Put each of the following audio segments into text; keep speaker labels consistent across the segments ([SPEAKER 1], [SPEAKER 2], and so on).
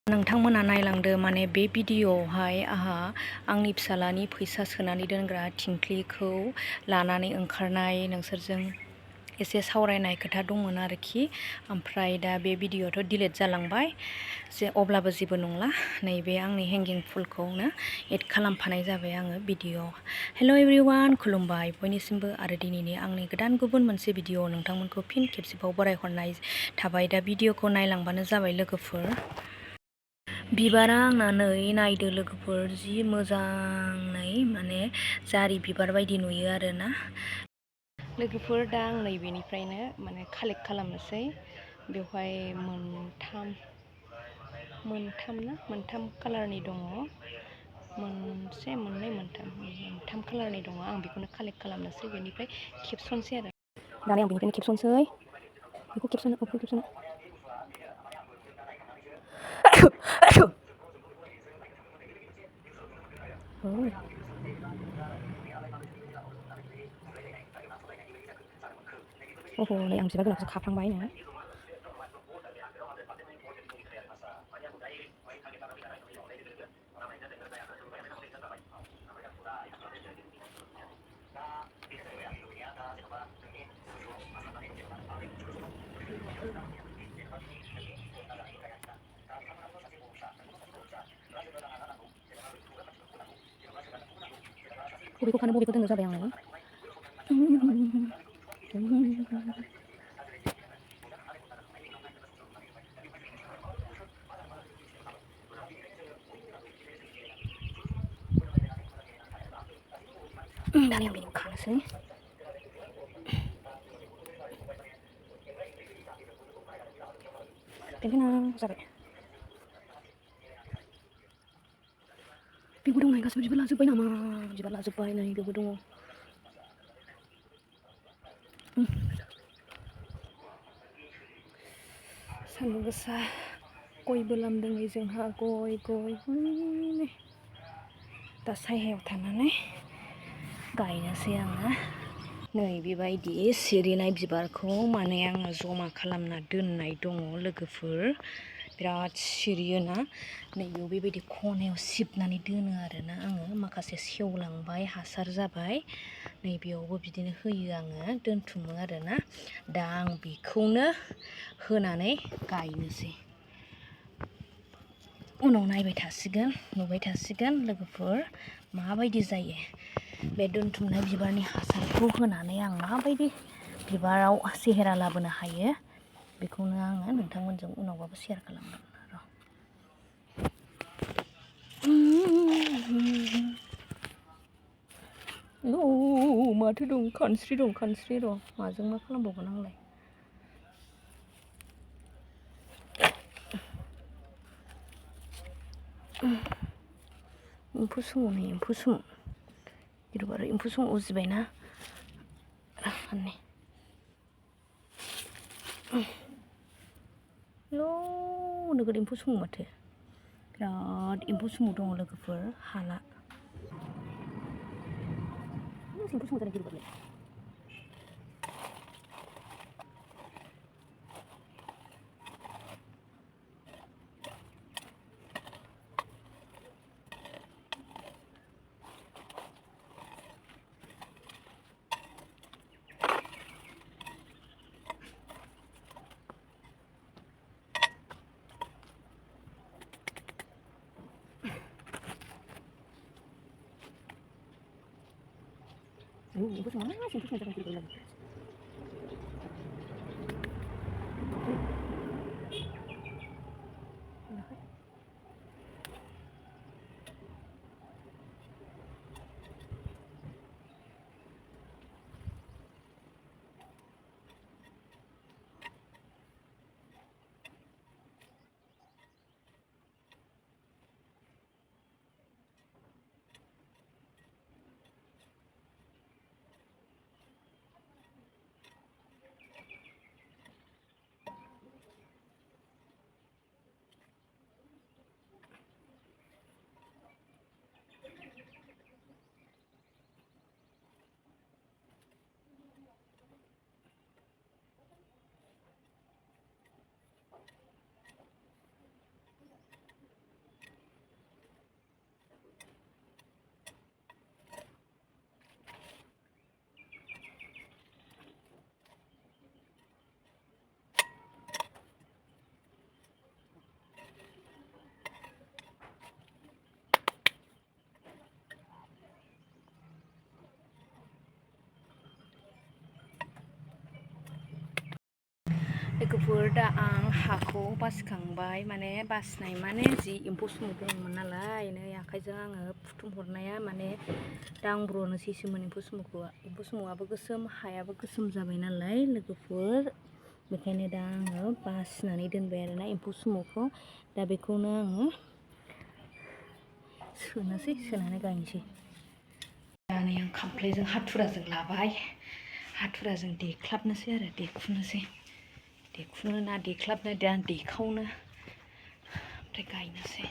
[SPEAKER 1] नोंथांमोना नायलांदो माने बे भिडिअ'आवहाय आहा आंनि फिसालानि फैसा सोनानै दोनग्रा थिंख्लिखौ लानानै ओंखारनाय नोंसोरजों एसे सावरायनाय खोथा दंमोन आरोखि। ओमफ्राय दा बे भिडिअ'आथ' डिलिट जालांबाय अब्लाबो जेबो नंला, नैबे आंनि हेंगिं फुलखौनो एड खालामफानाय जाबाय आङो भिडिअ'आव। हेल' एभ्रिवान, खुलुमबाय बयनिसिमबो। आरो दिनैनि आंनि गोदान गुबुन मोनसे भिडिअ'आव नोंथांमोनखौ फिन खेबसेबाव बरायहरनाय थाबाय। दा भिडिअ'खौ नायलांबानो जाबाय लोगोफोर। बिबारा आंना नै नायदो लोगोफोर, जि मोजाङै माने जारि बिबार बायदि नुयो आरोना लोगोफोर। दा आं नैबेनिफ्रायनो माने कालेक्ट खालामनोसै। बेवहाय मोनथाम कालारनि दङ, मोनसे मोननै मोनथाम कालारनि दङ। आं बेखौनो कालेक्ट खालामनोसै, बेनिफ्राय खेबस'नोसै आरो दानिया आं बेनिफ्रायनो खेबस'नोसै। बेखौ खेबस'नो नै आं बिबार गोलावखौसो खाफ्लांबाय नो। बबेखौ खानो बबेखौ दोननो जाबाय आङो। दानिया बेखौ खानोसै। जाबाय। बेबो दं, गासिबो बिबार लाजोब्बाय नामा? बिबार लाजोब्बाय, नै बेबो दङ। सान्दुं गोसा, गयबो लामदों नै जोंहा, गय दा सायहायाव थानानै गायनोसै आङो। नै बेबायदि सिरिनाय बिबारखौ माने आङो जमा खालामना दोननाय दङ लोगोफोर। बिराद सिरियोना, नैबेयाव बेबायदि खनायाव सिबनानै दोनो आरोना आङो। माखासे सेवलांबाय, हासार जाबाय, नैबेयावबो बिदिनो होयो आङो, दोनथुमो आरोना। दा आं बेखौनो होनानै गायनोसै। उनाव नायबाय थासिगोन, नुबाय थासिगोन लोगोफोर माबायदि जायो। बे दोनथुमनाय बिबारनि हासारखौ होनानै आं माबायदि बिबाराव सेहेरा लाबोनो हायो, बेखौनो आङो नोंथांमोनजों उनावबाबो शेयार खालामगोन र'। माथो दं, खानस्रि दं, खानस्रि र', माजों मा खालामबावगोन आंलाय। एम्फौ सुमु नै, एम्फौ सुमु गिलु बालु एम्फौ सुमु उजिबायना माने। नोगोद एम्फौ सुमु, माथो बिराद एम्फौ सुमु दङ लोगोफोर, हाला। एम्फौ सुमु जानो गिलु बालु। एम्फौ सुमुआ जानो गिलु बालु। लोगोफोर दा आं हाखौ बासिखांबाय माने बासिनाय माने जि एम्फौ सुमु दंमोन नालाय नै आखाइजों आङो फुथुमहरनाया माने दांब्र'नोसैसोमोन एम्फौ सुमुआबो गोसोम हायाबो गोसोम जाबाय नालाय लोगोफोर बेखायनो दा आङो बासिनानै दोनबाय आरोना एम्फौ सुमुखौ दा बेखौनो आङो सोनानै गायनोसै दा नै आं खामफ्लायजों हाथुराजों लाबाय हाथुराजों देख्लाबनोसै आरो देखुनो ना देख्लाबनो दा देखावनो ओमफ्राय गायनोसै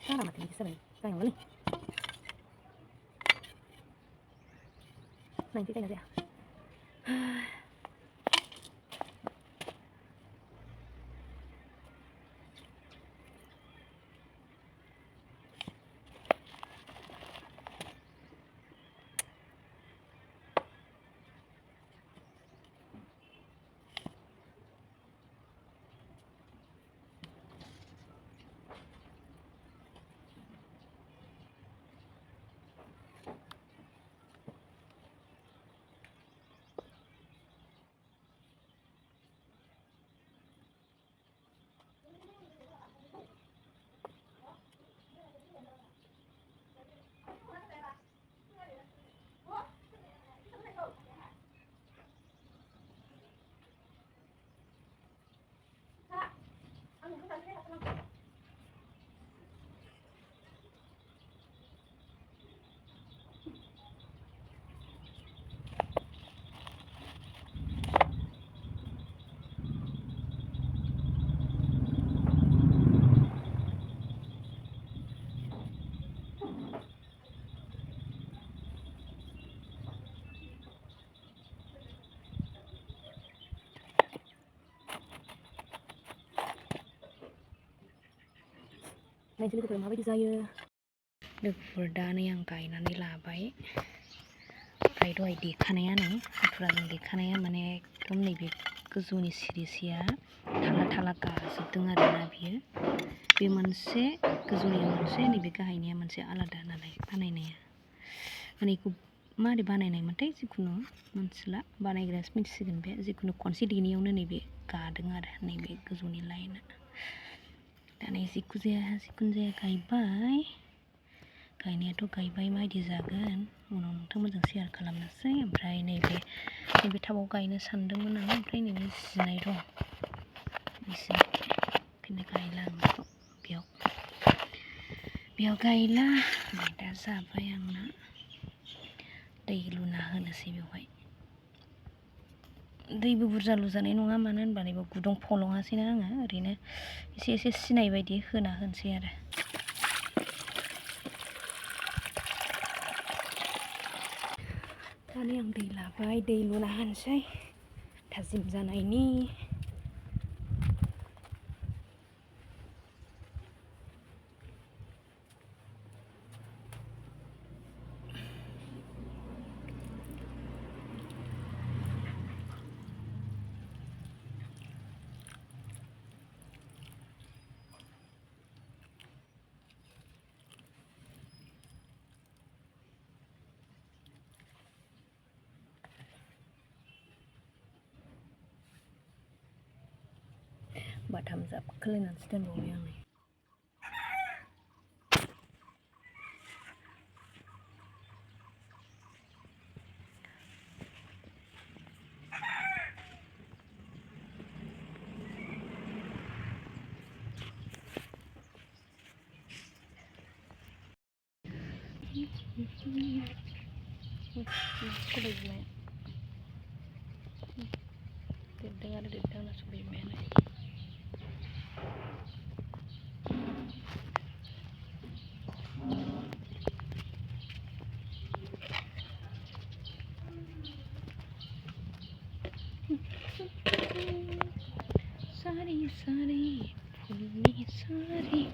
[SPEAKER 1] Cara mati bisa nih, kayak mana nih? Nanti tanya dia. Nanti लोगोफोर माबायदि जायो लोगोफोर दा नै आं गायनानै लाबाय ओमफ्राय दहाय देखानायानो हाथुराजों देखानाया माने एकदम नैबे गोजौनि सिरिसेया थाला गाजोबदों आरोना बियो बे मोनसे गोजौनिया मोनसे नैबे गाहायनिया मोनसे आलादा नालाय बानायनाया माने बेखौ मारै बानायनायमोनथाय जिखुनु मोनथिला बानायग्रायासो मिथिसिगोन बे जिखुनु खनसे देनायावनो नैबे गादों आरो नैबे गोजौनि लाइना दा नै जिखुनु जाया गायबाय गायनायाथ' गायबाय माबायदि जागोन उनाव नोंथांमोनजों शेयार खालामनोसै ओमफ्राय नैबे टाबाव गायनो सानदोंमोन आं ओमफ्राय नैबे जिनाय दं एसे ओंखायनो गायला आं बेखौ बेयाव गायला दा जाबाय आंना दै लुना होनोसै बेवहाय दैबो बुरजा लुजानाय नङा मानो होनबा नैबे गुदुं फलङासैना आङो ओरैनो एसे सिनाय बायदि होना होनोसै आरो दानि आं दै लाबाय दै लुना होनोसै थाजिम जानायनि बाथाम जाबखोलायनानैसो दोनबावबाय आं नै सबाय बिमाया देरदों आरो देरदों आंना सबाय बिमायानो सारि सारि फुलनि सारि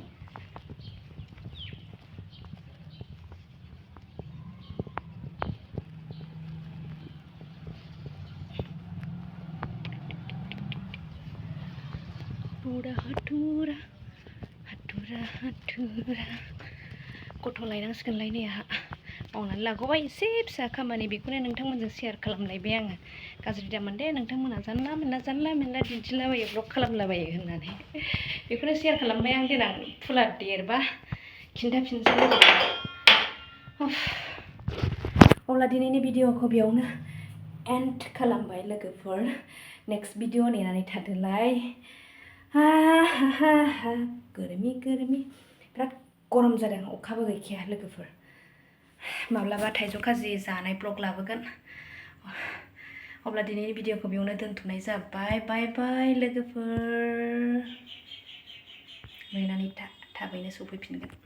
[SPEAKER 1] हाथुरा हाथुरा हाथुरा गथ' लायनांसिगोनलाय नै आंहा मावनानै लागौबाय एसे फिसा खामानि बेखौनो नोंथांमोनजों शेयार खालामलायबाय आङो गाज्रि दामोन दे नोंथांमोना जानला मोनला दिन्थिलाबायो ब्लग खालामलाबायो होननानै बेखौनो शेयार खालामबाय आं देनां फुला देरबा खिन्थाफिनसै अब्ला दिनैनि भिडिअखौ बेयावनो एन्ड खालामबाय लोगोफोर नेक्स्ट भिडिअ नेनानै थादोलाय गोरमि बिराद गरम जादों अखाबो गैखाया लोगोफोर माब्लाबा थाइजौ खाजि जानाय ब्लग लाबोगोन अब्ला दिनैनि भिडिअखौ बेयावनो दोनथ'नाय जाबाय बाय बाय लोगोफोर नेनानै थाबैनो सफैफिनगोन